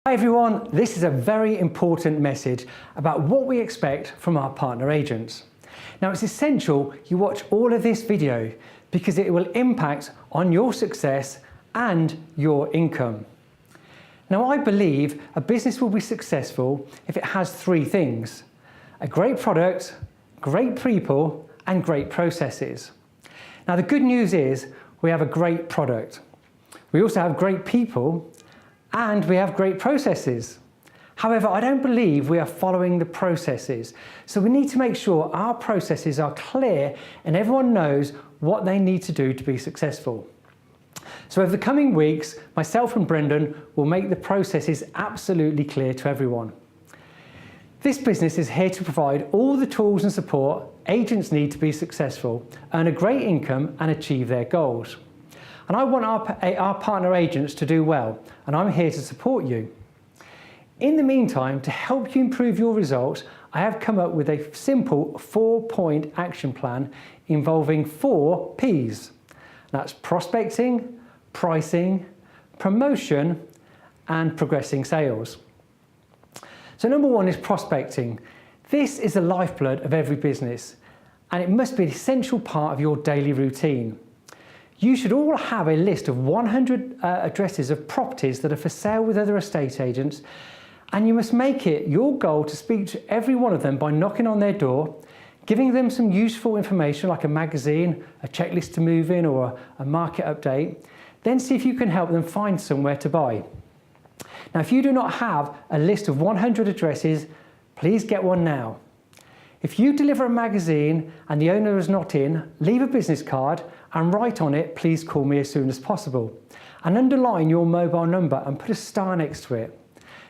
Hi everyone, this is a very important message about what we expect from our partner agents. Now it's essential you watch all of this video because it will impact on your success and your income. Now I believe a business will be successful if it has three things: a great product, great people and great processes. Now the good news is we have a great product. We also have great people and we have great processes. However, I don't believe we are following the processes. So we need to make sure our processes are clear and everyone knows what they need to do to be successful. So over the coming weeks, myself and Brendan will make the processes absolutely clear to everyone. This business is here to provide all the tools and support agents need to be successful, earn a great income and achieve their goals. And I want our partner agents to do well, and I'm here to support you. In the meantime, to help you improve your results, I have come up with a simple 4-point action plan involving 4 P's. That's prospecting, pricing, promotion, and progressing sales. So number 1 is prospecting. This is the lifeblood of every business, and it must be an essential part of your daily routine. You should all have a list of 100 addresses of properties that are for sale with other estate agents, and you must make it your goal to speak to every one of them by knocking on their door, giving them some useful information like a magazine, a checklist to move in or a market update, then see if you can help them find somewhere to buy. Now if you do not have a list of 100 addresses, please get one now. If you deliver a magazine and the owner is not in, leave a business card and write on it, "Please call me as soon as possible," and underline your mobile number and put a star next to it.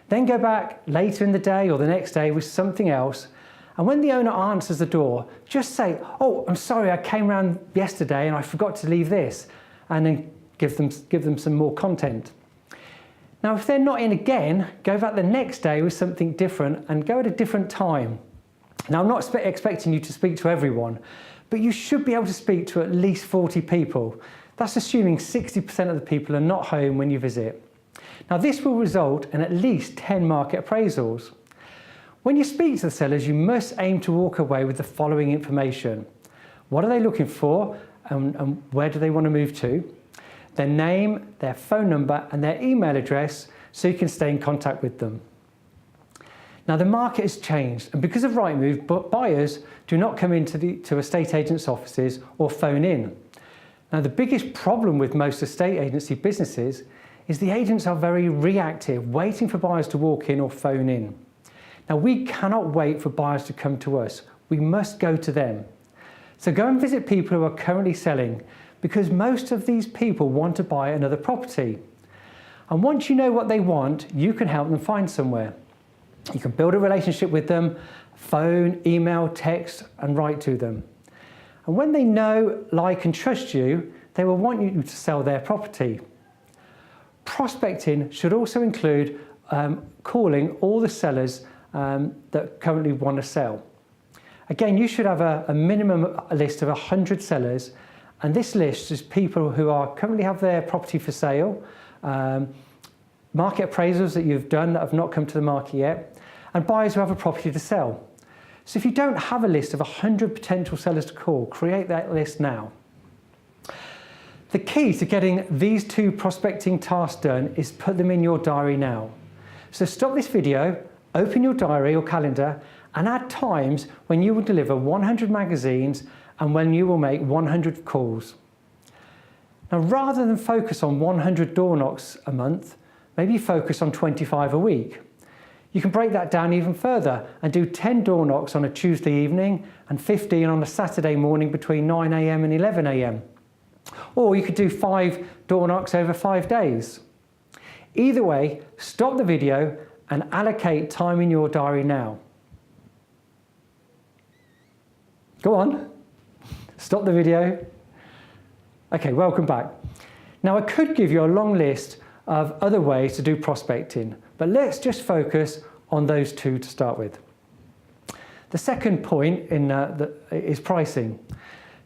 Then go back later in the day or the next day with something else, and when the owner answers the door, just say, "Oh, I'm sorry, I came round yesterday and I forgot to leave this," and then give them some more content. Now if they're not in again, go back the next day with something different and go at a different time. Now I'm not expecting you to speak to everyone, but you should be able to speak to at least 40 people. That's assuming 60% of the people are not home when you visit. Now this will result in at least 10 market appraisals. When you speak to the sellers, you must aim to walk away with the following information. What are they looking for and where do they want to move to? Their name, their phone number and their email address so you can stay in contact with them. Now the market has changed, and because of Rightmove, buyers do not come into estate agents' offices or phone in. Now the biggest problem with most estate agency businesses is the agents are very reactive, waiting for buyers to walk in or phone in. Now we cannot wait for buyers to come to us. We must go to them. So go and visit people who are currently selling, because most of these people want to buy another property. And once you know what they want, you can help them find somewhere. You can build a relationship with them, phone, email, text, and write to them. And when they know, like, and trust you, they will want you to sell their property. Prospecting should also include calling all the sellers that currently want to sell. Again, you should have a minimum list of 100 sellers, and this list is people who currently have their property for sale, market appraisals that you've done that have not come to the market yet, and buyers who have a property to sell. So if you don't have a list of 100 potential sellers to call, create that list now. The key to getting these 2 prospecting tasks done is put them in your diary now. So stop this video, open your diary or calendar, and add times when you will deliver 100 magazines and when you will make 100 calls. Now rather than focus on 100 door knocks a month, maybe focus on 25 a week. You can break that down even further and do 10 door knocks on a Tuesday evening and 15 on a Saturday morning between 9 AM and 11 AM. Or you could do 5 door knocks over 5 days. Either way, stop the video and allocate time in your diary now. Go on, stop the video. Okay, welcome back. Now I could give you a long list of other ways to do prospecting, but let's just focus on those 2 to start with. The second point is pricing.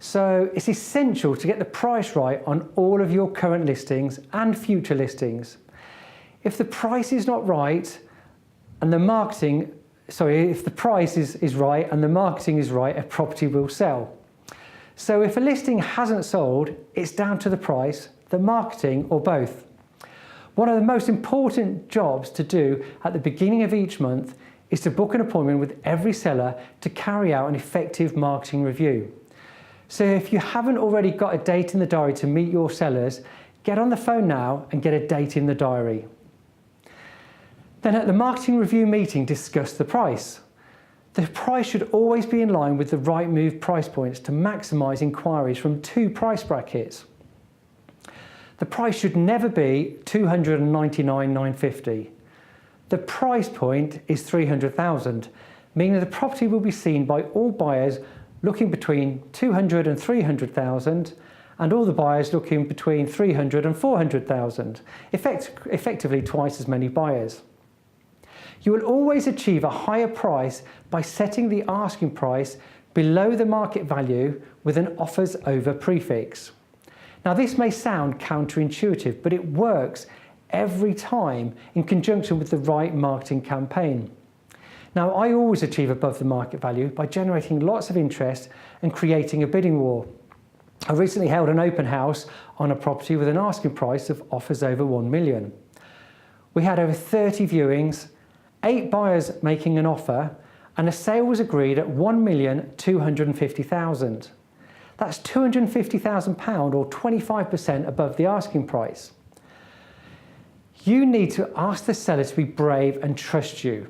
So it's essential to get the price right on all of your current listings and future listings. If the price is not right and the marketing, if the price is right and the marketing is right, a property will sell. So if a listing hasn't sold, it's down to the price, the marketing, or both. One of the most important jobs to do at the beginning of each month is to book an appointment with every seller to carry out an effective marketing review. So if you haven't already got a date in the diary to meet your sellers, get on the phone now and get a date in the diary. Then at the marketing review meeting, discuss the price. The price should always be in line with the Rightmove price points to maximise inquiries from 2 price brackets. The price should never be $299,950. The price point is $300,000, meaning the property will be seen by all buyers looking between $200,000 and $300,000, and all the buyers looking between $300,000 and $400,000, effectively twice as many buyers. You will always achieve a higher price by setting the asking price below the market value with an offers over prefix. Now this may sound counterintuitive, but it works every time in conjunction with the right marketing campaign. Now I always achieve above the market value by generating lots of interest and creating a bidding war. I recently held an open house on a property with an asking price of offers over 1 million. We had over 30 viewings, 8 buyers making an offer, and a sale was agreed at $1,250,000. That's £250,000 or 25% above the asking price. You need to ask the seller to be brave and trust you.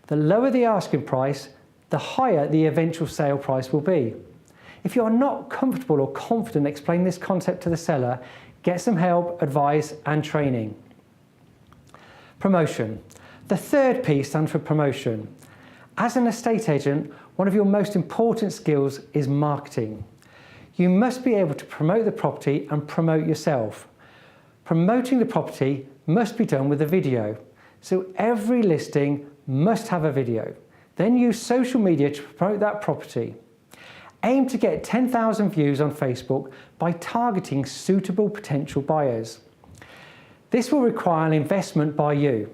The lower the asking price, the higher the eventual sale price will be. If you are not comfortable or confident explaining this concept to the seller, get some help, advice and training. Promotion. The third P stands for promotion. As an estate agent, one of your most important skills is marketing. You must be able to promote the property and promote yourself. Promoting the property must be done with a video. So every listing must have a video. Then use social media to promote that property. Aim to get 10,000 views on Facebook by targeting suitable potential buyers. This will require an investment by you.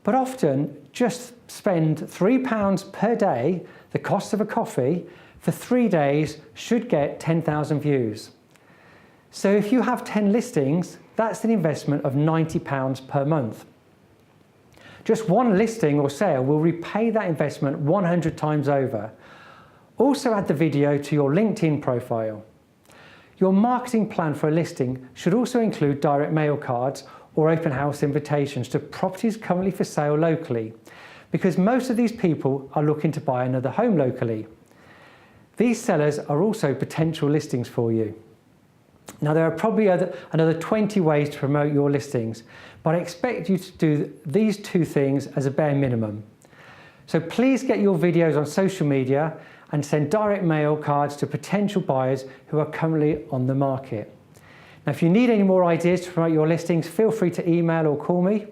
But often just spend £3 per day, the cost of a coffee, for 3 days should get 10,000 views. So if you have 10 listings, that's an investment of £90 per month. Just one listing or sale will repay that investment 100 times over. Also add the video to your LinkedIn profile. Your marketing plan for a listing should also include direct mail cards or open house invitations to properties currently for sale locally, because most of these people are looking to buy another home locally. These sellers are also potential listings for you. Now there are probably another 20 ways to promote your listings, but I expect you to do these 2 things as a bare minimum. So please get your videos on social media and send direct mail cards to potential buyers who are currently on the market. Now, if you need any more ideas to promote your listings, feel free to email or call me.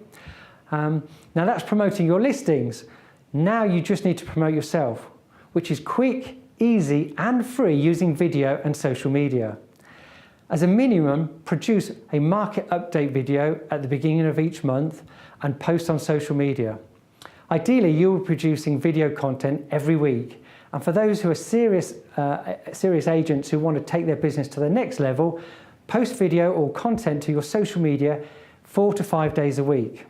Now that's promoting your listings. Now you just need to promote yourself, which is quick, easy and free using video and social media. As a minimum, produce a market update video at the beginning of each month and post on social media. Ideally, you'll be producing video content every week. And for those who are serious agents who want to take their business to the next level, post video or content to your social media 4 to 5 days a week.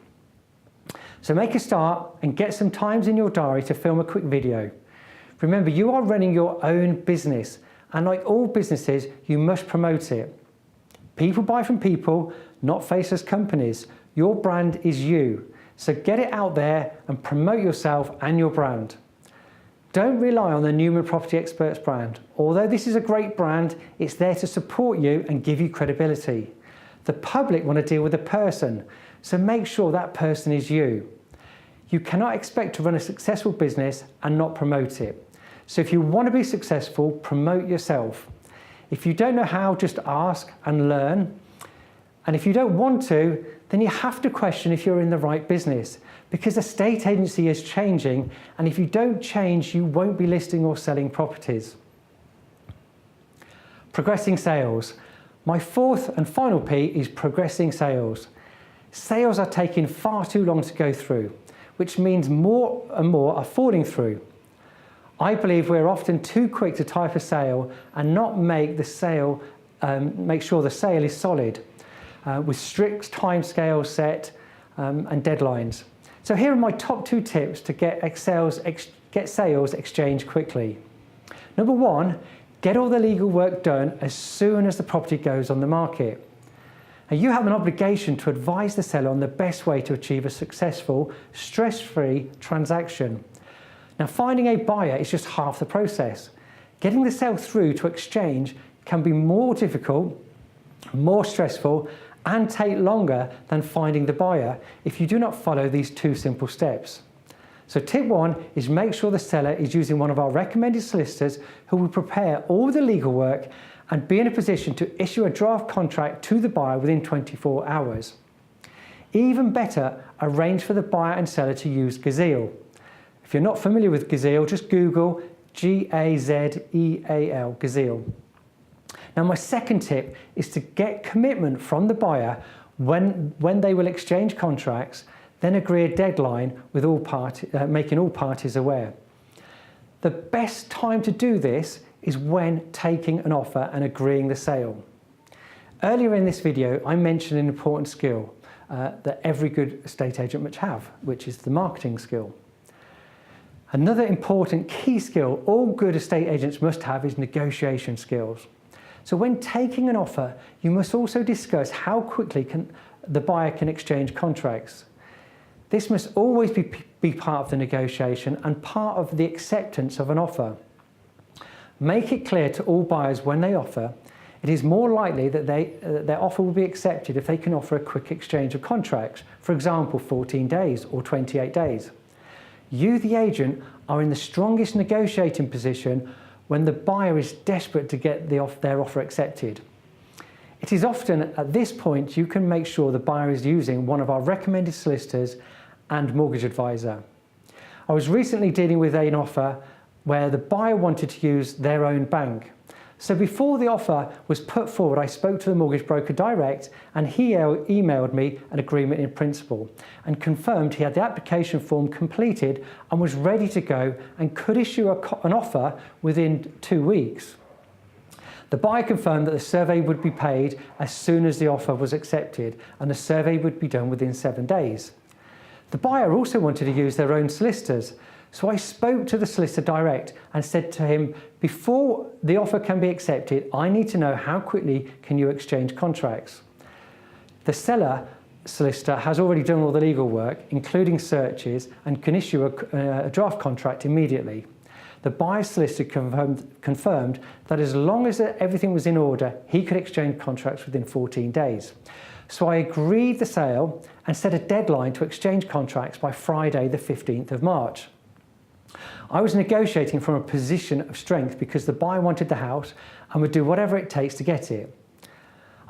So make a start and get some times in your diary to film a quick video. Remember, you are running your own business, and like all businesses, you must promote it. People buy from people, not faceless companies. Your brand is you. So get it out there and promote yourself and your brand. Don't rely on the Newman Property Experts brand. Although this is a great brand, it's there to support you and give you credibility. The public want to deal with a person, so make sure that person is you. You cannot expect to run a successful business and not promote it. So if you want to be successful, promote yourself. If you don't know how, just ask and learn. And if you don't want to, then you have to question if you're in the right business, because estate agency is changing, and if you don't change, you won't be listing or selling properties. Progressing sales. My 4th and final P is progressing sales. Sales are taking far too long to go through, which means more and more are falling through. I believe we're often too quick to type a sale and not make sure the sale is solid, with strict timescales set and deadlines. So here are my top 2 tips to get sales exchanged quickly. Number 1, get all the legal work done as soon as the property goes on the market. Now, you have an obligation to advise the seller on the best way to achieve a successful, stress-free transaction. Now, finding a buyer is just half the process. Getting the sale through to exchange can be more difficult, more stressful, and take longer than finding the buyer if you do not follow these 2 simple steps. So tip 1 is make sure the seller is using one of our recommended solicitors who will prepare all the legal work and be in a position to issue a draft contract to the buyer within 24 hours. Even better, arrange for the buyer and seller to use Gazeal. If you're not familiar with Gazeal, just Google Gazeal, Gazeal. Now, my second tip is to get commitment from the buyer when they will exchange contracts, then agree a deadline with making all parties aware. The best time to do this is when taking an offer and agreeing the sale. Earlier in this video, I mentioned an important skill that every good estate agent must have, which is the marketing skill. Another important key skill all good estate agents must have is negotiation skills. So when taking an offer, you must also discuss how quickly the buyer can exchange contracts. This must always be part of the negotiation and part of the acceptance of an offer. Make it clear to all buyers when they offer, it is more likely that their offer will be accepted if they can offer a quick exchange of contracts, for example 14 days or 28 days. You, the agent, are in the strongest negotiating position when the buyer is desperate to get their offer accepted. It is often at this point you can make sure the buyer is using one of our recommended solicitors and mortgage advisor. I was recently dealing with an offer where the buyer wanted to use their own bank. So before the offer was put forward, I spoke to the mortgage broker direct and he emailed me an agreement in principle and confirmed he had the application form completed and was ready to go and could issue an offer within 2 weeks. The buyer confirmed that the survey would be paid as soon as the offer was accepted and the survey would be done within 7 days. The buyer also wanted to use their own solicitors. So I spoke to the solicitor direct and said to him, before the offer can be accepted, I need to know how quickly can you exchange contracts. The seller solicitor has already done all the legal work, including searches, and can issue a draft contract immediately. The buyer's solicitor confirmed that as long as everything was in order, he could exchange contracts within 14 days. So I agreed the sale and set a deadline to exchange contracts by Friday the 15th of March. I was negotiating from a position of strength because the buyer wanted the house and would do whatever it takes to get it.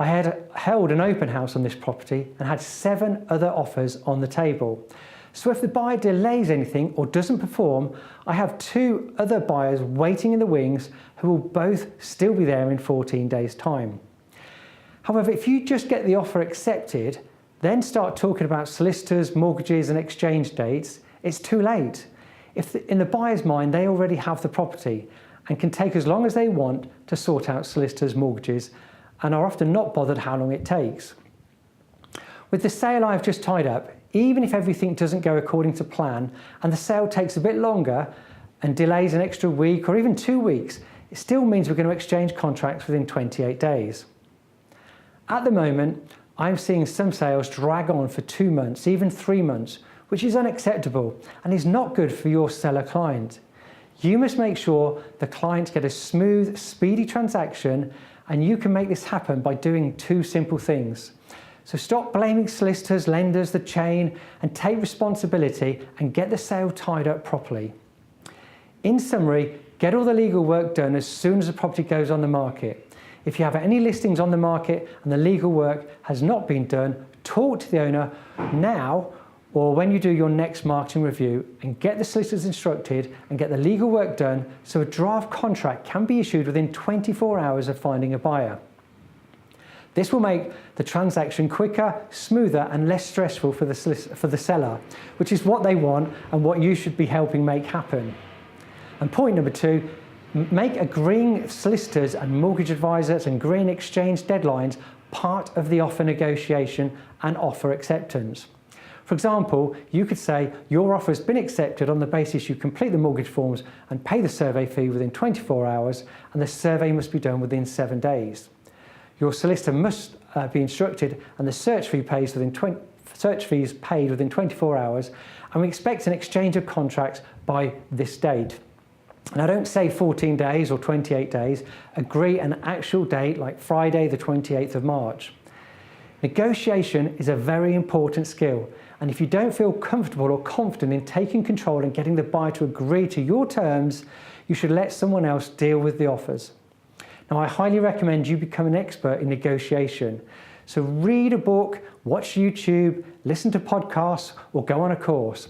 I had held an open house on this property and had 7 other offers on the table. So if the buyer delays anything or doesn't perform, I have 2 other buyers waiting in the wings who will both still be there in 14 days' time. However, if you just get the offer accepted, then start talking about solicitors, mortgages and exchange dates, it's too late. In the buyer's mind, they already have the property and can take as long as they want to sort out solicitors' mortgages and are often not bothered how long it takes. With the sale I've just tied up, even if everything doesn't go according to plan and the sale takes a bit longer and delays an extra week or even 2 weeks, it still means we're going to exchange contracts within 28 days. At the moment, I'm seeing some sales drag on for 2 months, even 3 months, which is unacceptable and is not good for your seller client. You must make sure the clients get a smooth, speedy transaction, and you can make this happen by doing 2 simple things. So stop blaming solicitors, lenders, the chain, and take responsibility and get the sale tied up properly. In summary, get all the legal work done as soon as the property goes on the market. If you have any listings on the market and the legal work has not been done, talk to the owner now or when you do your next marketing review and get the solicitors instructed and get the legal work done so a draft contract can be issued within 24 hours of finding a buyer. This will make the transaction quicker, smoother and less stressful for the seller, which is what they want and what you should be helping make happen. And point number 2, make agreeing solicitors and mortgage advisors and agreeing exchange deadlines part of the offer negotiation and offer acceptance. For example, you could say your offer has been accepted on the basis you complete the mortgage forms and pay the survey fee within 24 hours, and the survey must be done within 7 days. Your solicitor must be instructed and the search fee is paid within 24 hours, and we expect an exchange of contracts by this date. Now don't say 14 days or 28 days, agree an actual date like Friday the 28th of March. Negotiation is a very important skill, and if you don't feel comfortable or confident in taking control and getting the buyer to agree to your terms, you should let someone else deal with the offers. Now I highly recommend you become an expert in negotiation. So read a book, watch YouTube, listen to podcasts or go on a course.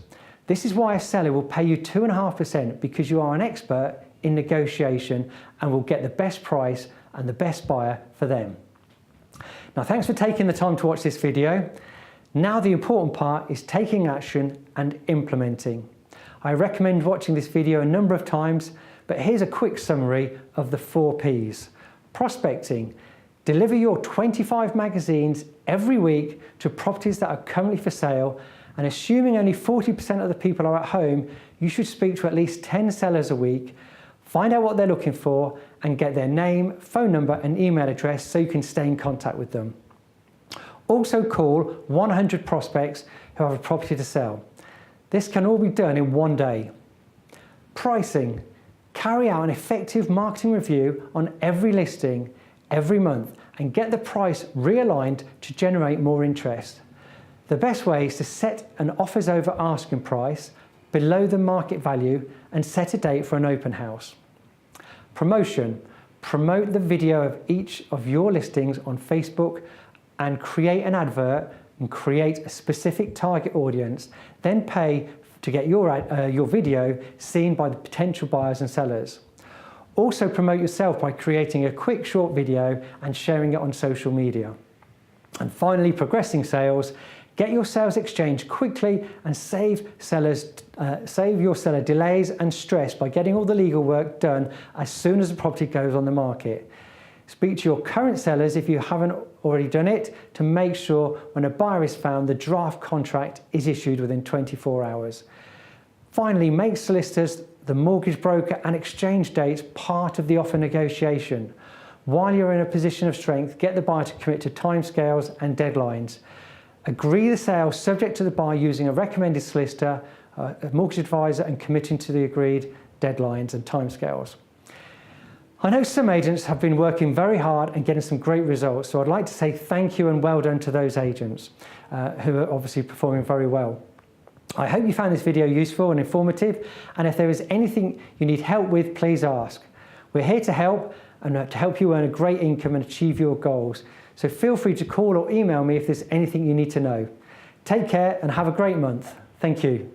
This is why a seller will pay you 2.5%, because you are an expert in negotiation and will get the best price and the best buyer for them. Now thanks for taking the time to watch this video. Now the important part is taking action and implementing. I recommend watching this video a number of times, but here's a quick summary of the 4 Ps. Prospecting. Deliver your 25 magazines every week to properties that are currently for sale, and assuming only 40% of the people are at home, you should speak to at least 10 sellers a week, find out what they're looking for and get their name, phone number and email address so you can stay in contact with them. Also call 100 prospects who have a property to sell. This can all be done in 1 day. Pricing. Carry out an effective marketing review on every listing every month and get the price realigned to generate more interest. The best way is to set an offers over asking price below the market value and set a date for an open house. Promotion. Promote the video of each of your listings on Facebook and create an advert and create a specific target audience. Then pay to get your video seen by the potential buyers and sellers. Also promote yourself by creating a quick short video and sharing it on social media. And finally, progressing sales. Get your sales exchanged quickly and save your seller delays and stress by getting all the legal work done as soon as the property goes on the market. Speak to your current sellers if you haven't already done it to make sure when a buyer is found, the draft contract is issued within 24 hours. Finally, make solicitors, the mortgage broker and exchange dates part of the offer negotiation. While you're in a position of strength, get the buyer to commit to timescales and deadlines. Agree the sale subject to the buyer using a recommended solicitor, a mortgage advisor and committing to the agreed deadlines and timescales. I know some agents have been working very hard and getting some great results, so I'd like to say thank you and well done to those agents who are obviously performing very well. I hope you found this video useful and informative, and if there is anything you need help with, please ask. We're here to help and to help you earn a great income and achieve your goals. So feel free to call or email me if there's anything you need to know. Take care and have a great month. Thank you.